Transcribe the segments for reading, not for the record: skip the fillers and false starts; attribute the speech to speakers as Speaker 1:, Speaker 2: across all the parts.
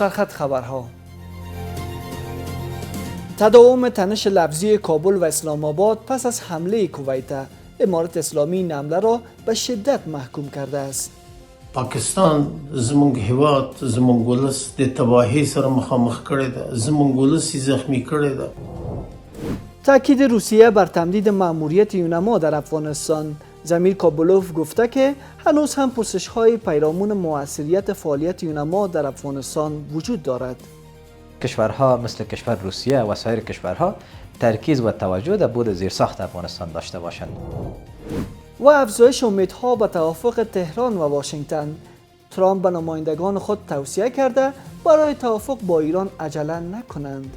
Speaker 1: سرخط خبرها. تداوم تنش لفظی کابل و اسلام آباد پس از حمله کویت، امارت اسلامی این حمله را به شدت محکوم کرده است.
Speaker 2: پاکستان زمونږ هیواد زمونږ ولس د تباهی سره مخامخ کړی ده، زمونږ ولس زخمی کړی ده.
Speaker 1: تاکید روسیه بر تمدید مأموریت یونما در افغانستان. زمیر کابلوف گفته که هنوز هم پرسش‌های پیرامون موثریت فعالیت یونما در افغانستان وجود دارد.
Speaker 3: کشورها مثل کشور روسیه و سایر کشورها ترکیز و توجه در بود زیرساخت افغانستان داشته باشند.
Speaker 1: و افزایش امیدها به توافق تهران و واشنگتن. ترامپ به نمایندگان خود توصیه کرده برای توافق با ایران عجله نکنند.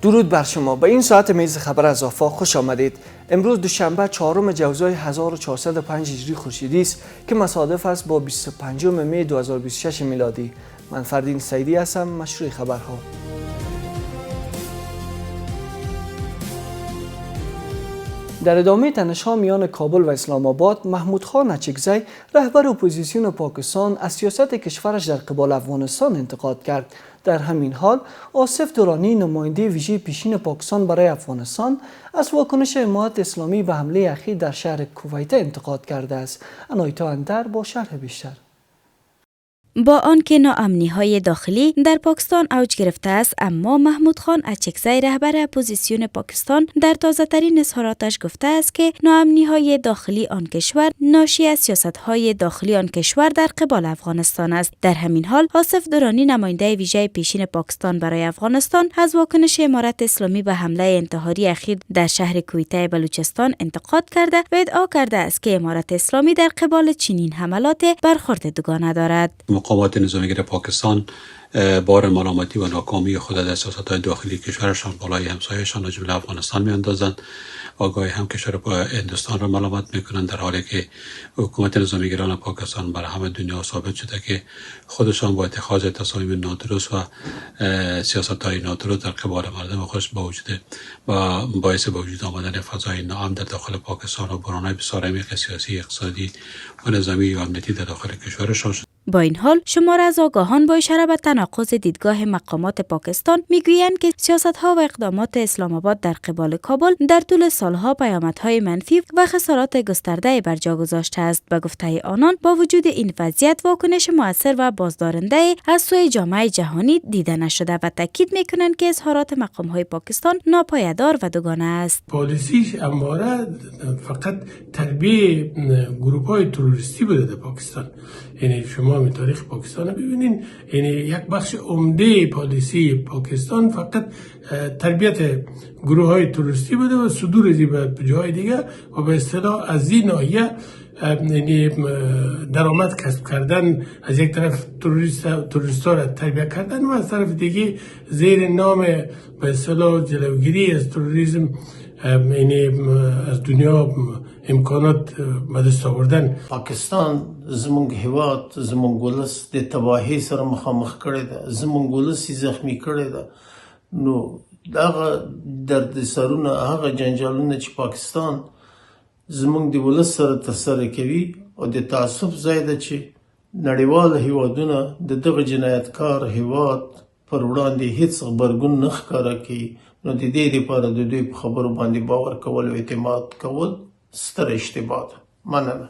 Speaker 1: درود بر شما. به این ساعت میز خبر از آفاق خوش آمدید. امروز دوشنبه 4 جوزای 1405 هجری خورشیدی است که مصادف است با 25 می 2026 میلادی. من فردین سیدی هستم. مشروع خبرها. در ادامه تنش‌ها میان کابل و اسلام آباد، محمود خان اچکزی رهبر اپوزیسیون پاکستان از سیاست کشورش در قبال افغانستان انتقاد کرد. در همین حال آصف درانی نماینده ویژه پیشین پاکستان برای افغانستان از واکنش امارت اسلامی به حمله اخیر در شهر کویت انتقاد کرده است. انایتا اندر با شرح بیشتر.
Speaker 4: با آنکه ناامنی‌های داخلی در پاکستان اوج گرفته است، اما محمود خان اچکزی رهبر اپوزیسیون پاکستان در تازه‌ترین اظهاراتش گفته است که ناامنی‌های داخلی آن کشور ناشی از سیاست‌های داخلی آن کشور در قبال افغانستان است. در همین حال آصف درانی نماینده ویژه پیشین پاکستان برای افغانستان از واکنش امارت اسلامی به حمله انتحاری اخیر در شهر کویت بلوچستان انتقاد کرده و ادعا کرده است که امارت اسلامی در قبال چنین حملات برخورد دوگانه دارد.
Speaker 5: مقامات نظامیگر پاکستان بار ملامتی و ناکامی خود در سیاست‌های داخلی کشورشان بالای همسایه‌شان از جمله افغانستان می‌اندازند. آگاهی هم کشور هندوستان را ملامت می‌کنند، در حالی که حکومت نظامیگران پاکستان بر همه دنیا ثابت شده که خودشان با اتخاذ تصامیم نادرست و سیاست‌های نادرست در قبال مردم خودش باعث به وجود آمدن فضای ناامن در داخل پاکستان و بحران‌های بسیار عمیق سیاسی، اقتصادی و نظامی و امنیتی در داخل کشورشان شد.
Speaker 4: با این حال شمار از آگاهان با اشاره به تناقض دیدگاه مقامات پاکستان میگویند که سیاست‌ها و اقدامات اسلام آباد در قبال کابل در طول سالها پیامدهای منفی و خسارات گسترده بر جا گذاشته است. به گفته آنان با وجود این وضعیت واکنش مؤثر و بازدارنده از سوی جامعه جهانی دیده نشده و تاکید میکنند که اظهارات مقام‌های پاکستان ناپایدار و دوگانه است.
Speaker 6: پالیسیش همواره فقط تربیه گروه‌های تروریستی بوده در پاکستان. یعنی شما می تاریخ پاکستان ببینین، یعنی یک بخش عمده پالیسی پاکستان فقط تربیت گروه های تروریستی بوده و صدور ازی به جای دیگه و به اصطلاح از این ناحیه یعنی درآمد کسب کردن، از یک طرف تروریستا را تربیت کردن و از طرف دیگه زیر نام به اصطلاح جلوگیری از تروریسم یعنی از دنیا امکانات به دست آوردن.
Speaker 2: پاکستان زمونږ هیواد زمونږ ولس د تباهی سره مخامخ کړی ده، زمونږ ولس زخمی کړی ده. نو دغه دردسرونه، هغه جنجالونه چې پاکستان زمونږ د ولس سره ترسره کوي او د تعصب ځای ده چې نړیوال هیوادونه د دغه جنایتکار هیواد پر وړاندې هیڅ غبرګون نه ښکاره کوي. نو د دې لپاره د دوی په خبرو باندې باور کول او اعتماد کول ستر اشتباه ده. مننه.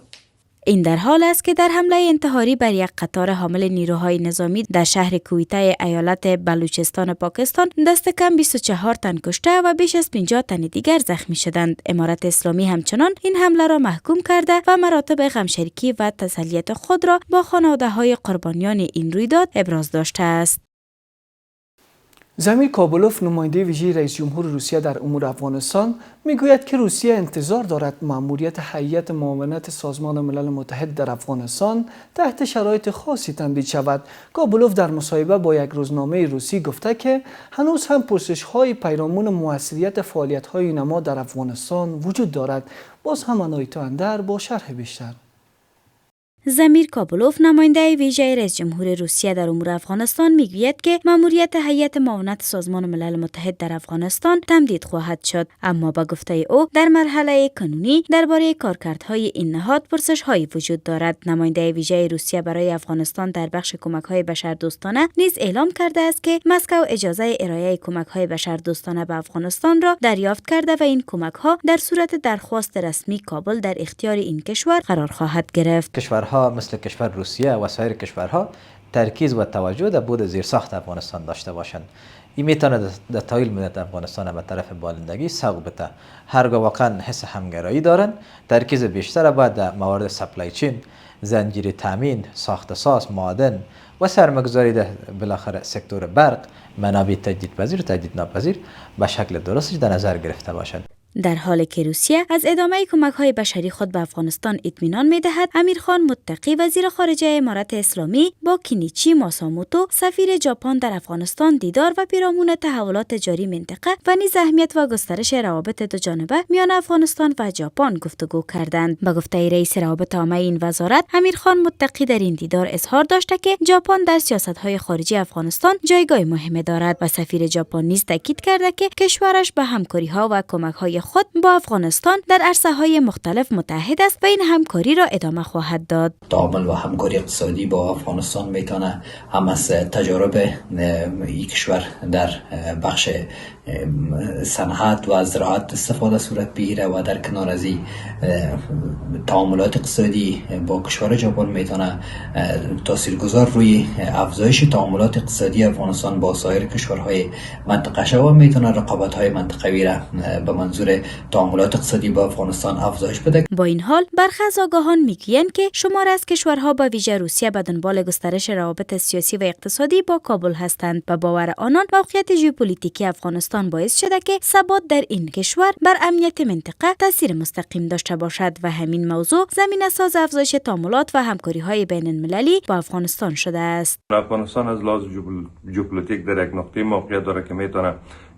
Speaker 4: این در حال است که در حمله انتحاری بر یک قطار حامل نیروهای نظامی در شهر کویته ایالت بلوچستان پاکستان دست کم 24 تن کشته و بیش از 50 تن دیگر زخمی شدند. امارت اسلامی همچنان این حمله را محکوم کرده و مراتب غمشریکی و تسلیت خود را با خانواده‌های قربانیان این رویداد ابراز داشته است.
Speaker 1: زمیر کابلوف نماینده ویژه رئیس جمهور روسیه در امور افغانستان میگوید که روسیه انتظار دارد مأموریت هیئت معاونت سازمان ملل متحد در افغانستان تحت شرایط خاصی تمدید شود. کابلوف در مصاحبه با یک روزنامه روسی گفته که هنوز هم پرسش‌های پیرامون موثریت فعالیت‌های نما در افغانستان وجود دارد. باز هم آنایتا اندر با شرح بیشتر.
Speaker 4: زمیر کابلوف نماینده ویژه رئیس جمهور روسیه در امور افغانستان میگوید که مأموریت هیئت معاونت سازمان ملل متحد در افغانستان تمدید خواهد شد، اما با گفته او در مرحله قانونی درباره کارکردهای این نهاد پرسش‌هایی وجود دارد. نماینده ویژه روسیه برای افغانستان در بخش کمک‌های بشردوستانه نیز اعلام کرده است که مسکو اجازه ارائه کمک‌های بشردوستانه به افغانستان را دریافت کرده و این کمک‌ها در صورت درخواست رسمی کابل در اختیار این کشور قرار خواهد گرفت.
Speaker 3: کشورها مثل کشور روسیه و سایر کشورها ترکیز و توجه در بود زیرساخت افغانستان داشته باشند. این میتونه در طویل مدت افغانستان به طرف بالندگی سوق بده. هرگاه واقعا حس همگرایی دارن، ترکیز بیشتر باید در موارد سپلای چین، زنجیره تامین، ساخت ساز، معادن و سرمایه‌گذاری در بالاخره سکتور برق، منابع تجدیدپذیر و تجدیدناپذیر به شکل درستش در نظر گرفته باشند.
Speaker 4: در حالی که روسیه از ادامه کمک‌های بشری خود به افغانستان اطمینان می‌دهد، امیرخان متقی وزیر خارجه امارت اسلامی با کینیچی ماساموتو سفیر ژاپن در افغانستان دیدار و پیرامون تحولات جاری منطقه و نیز اهمیت و گسترش روابط دوجانبه میان افغانستان و ژاپن گفتگو کردند. به گفته رئیس روابط عامه این وزارت، امیرخان متقی در این دیدار اظهار داشته که ژاپن در سیاست‌های خارجی افغانستان جایگاه مهمی دارد و سفیر ژاپن نیز تاکید کرده که کشورش به همکاری‌ها و کمک‌های خود با افغانستان در عرصه‌های مختلف متحد است و این همکاری را ادامه خواهد داد.
Speaker 7: تعامل و همکاری اقتصادی با افغانستان میتونه هم از تجارب این کشور در بخش صنعت و زراعت استفاده صورت بگیره و در کنار از این تعاملات اقتصادی با کشور ژاپن میتونه تاثیرگذار روی افزایش تعاملات اقتصادی افغانستان با سایر کشورهای منطقه شود و میتونه رقابت‌های منطقوی را به منظور تعاملات اقتصادی با افغانستان افزایش بده.
Speaker 4: با این حال برخی از آگاهان میگویند که شمار از کشورها به ویژه روسیه به دنبال گسترش روابط سیاسی و اقتصادی با کابل هستند و باور آنان موقعیت ژئوپلیتیکی افغانستان باعث شده که ثبات در این کشور بر امنیت منطقه تاثیر مستقیم داشته باشد و همین موضوع زمینه‌ساز افزایش تعاملات و همکاری‌های بین‌المللی با افغانستان شده است.
Speaker 8: افغانستان از لحاظ ژئوپلیتیک در یک نقطه موقعیت داره که میتونه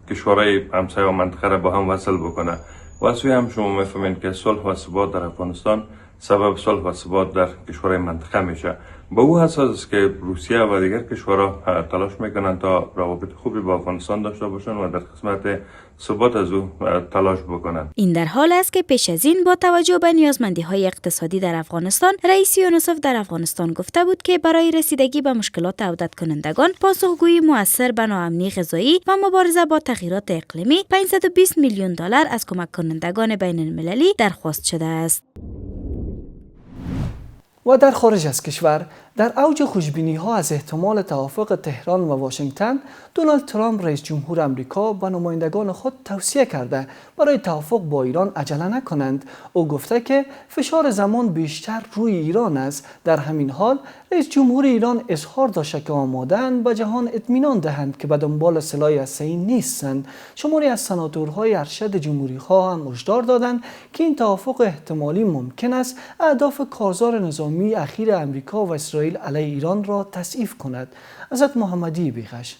Speaker 8: کشورهای همسایه و منطقه را با هم وصل بکنه و از سوی هم شما میفهمید که صلح و ثبات در افغانستان سبب صلح و ثبات در کشورهای منطقه میشه. با او اساس است که روسیه و دیگر کشورها تلاش میکنند تا روابط خوبی با افغانستان داشته باشند و در قسمت ثبات از او تلاش بکنند.
Speaker 4: این در حال است که پیش از این با توجه به نیازمندی‌های اقتصادی در افغانستان، رئیس یونیسف در افغانستان گفته بود که برای رسیدگی به مشکلات عودت کنندگان، پاسخگویی مؤثر به ناامنی غذایی و مبارزه با تغییرات اقلیمی 520 میلیون دلار از کمک کنندگان بین المللی درخواست شده است.
Speaker 1: و در خارج از کشور، در اوج خوشبینی‌ها از احتمال توافق تهران و واشنگتن، دونالد ترامپ رئیس جمهور آمریکا به نمایندگان خود توصیه کرده برای توافق با ایران عجله نکنند. او گفته که فشار زمان بیشتر روی ایران است. در همین حال رئیس جمهور ایران اظهار داشته که آماده‌اند به جهان اطمینان دهند که به دنبال سلاح هسته‌ای نیستند. شماری از سناتورهای ارشد جمهوری‌خواه هم هشدار دادند که این توافق احتمالی ممکن است اهداف کارزار نظامی اخیر آمریکا و اسرائیل علیه ایران را تضعیف کند. عزت محمدی بیغش.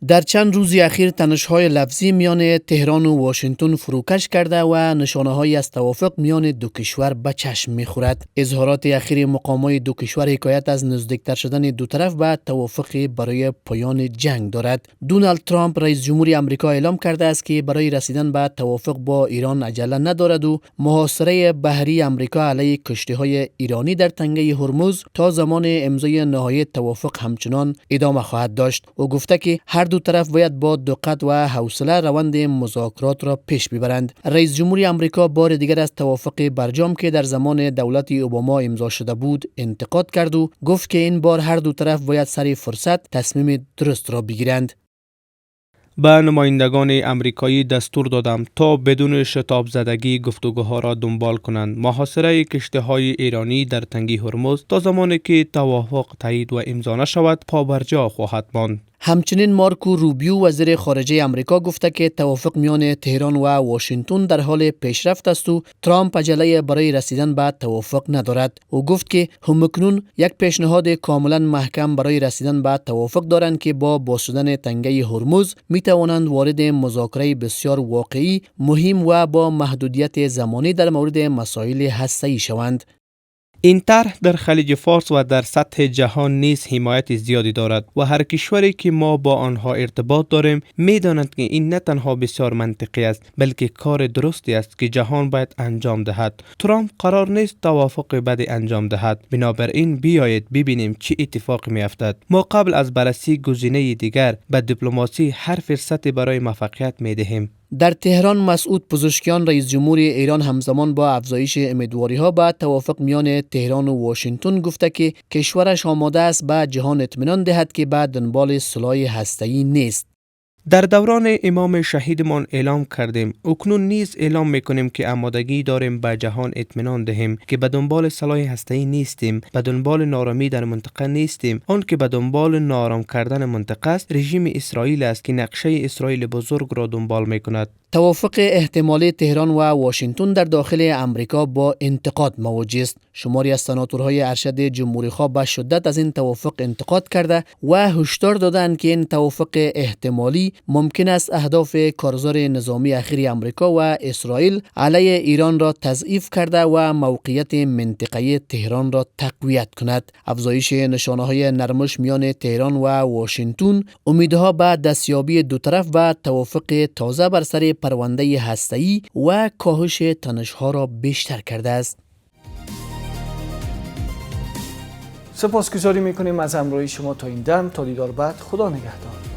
Speaker 9: در چند روز اخیر تنش‌های لفظی میان تهران و واشنگتن فروکش کرده و نشانه‌هایی از توافق میان دو کشور به چشم می‌خورد. اظهارات اخیر مقامات دو کشور حکایت از نزدیکتر شدن دو طرف به توافق برای پایان جنگ دارد. دونالد ترامپ رئیس جمهور آمریکا اعلام کرده است که برای رسیدن به توافق با ایران عجله ندارد و محاصره بحری آمریکا علیه کشتی‌های ایرانی در تنگه هرمز تا زمان امضای نهایی توافق همچنان ادامه خواهد داشت. او گفته که هر دو طرف باید با دقت و حوصله روند مذاکرات را پیش ببرند. رئیس جمهور آمریکا بار دیگر از توافق برجام که در زمان دولت اوباما امضا شده بود انتقاد کرد و گفت که این بار هر دو طرف باید سر فرصت تصمیم درست را بگیرند.
Speaker 10: به نمایندگان امریکایی دستور دادم تا بدون شتاب زدگی گفتگوها را دنبال کنند. محاصره کشتی‌های ایرانی در تنگه هرمز تا زمانی که توافق تایید و امضا نشود پابرجا خواهد ماند.
Speaker 9: همچنین مارکو روبیو وزیر خارجه امریکا گفته که توافق میان تهران و واشنگتن در حال پیشرفت است و ترامپ عجله برای رسیدن به توافق ندارد. او گفت که همکنون یک پیشنهاد کاملا محکم برای رسیدن به توافق دارند که با باز شدن تنگه هرمز می توانند وارد مذاکره بسیار واقعی، مهم و با محدودیت زمانی در مورد مسائل هسته‌ای شوند.
Speaker 10: این طرح در خلیج فارس و در سطح جهان نیز حمایت زیادی دارد و هر کشوری که ما با آنها ارتباط داریم می‌داند که این نه تنها بسیار منطقی است بلکه کار درستی است که جهان باید انجام دهد. ترامپ قرار نیست توافق بدی انجام دهد، بنابراین بیایید ببینیم چه اتفاقی می‌افتد. ما قبل از بررسی گزینه دیگر به دیپلماسی هر فرصتی برای موفقیت می‌دهیم.
Speaker 9: در تهران مسعود پزشکیان رئیس جمهور ایران همزمان با افزایش امیدواری‌ها به توافق میان تهران و واشنگتن گفته که کشورش آماده است به جهان اطمینان دهد که به دنبال سلاح هسته‌ای نیست.
Speaker 10: در دوران امام شهیدمان اعلام کردیم، اکنون نیز اعلام میکنیم که آمادگی داریم به جهان اطمینان دهیم که به دنبال سلاح هسته‌ای نیستیم، به دنبال نارامی در منطقه نیستیم. آن که به دنبال نارام کردن منطقه است رژیم اسرائیل است که نقشه اسرائیل بزرگ را دنبال میکند.
Speaker 9: توافق احتمالی تهران و واشنگتن در داخل امریکا با انتقاد مواجه است. شماری از سناتورهای ارشد جمهوری‌خواه به شدت از این توافق انتقاد کرده و هشدار دادند که این توافق احتمالی ممکن است اهداف کارزار نظامی اخیر امریکا و اسرائیل علیه ایران را تضعیف کرده و موقعیت منطقه‌ای تهران را تقویت کند. افزایش نشانه‌های نرمش میان تهران و واشنگتن امیدها به دستیابی دو طرف و توافق تازه بر سر پرونده هسته‌ای و کاهش تنش‌ها را بیشتر کرده است.
Speaker 1: سپاسگزاری می‌کنیم از همراهی شما تا این دم. تا دیدار بعد، خدا نگهدار.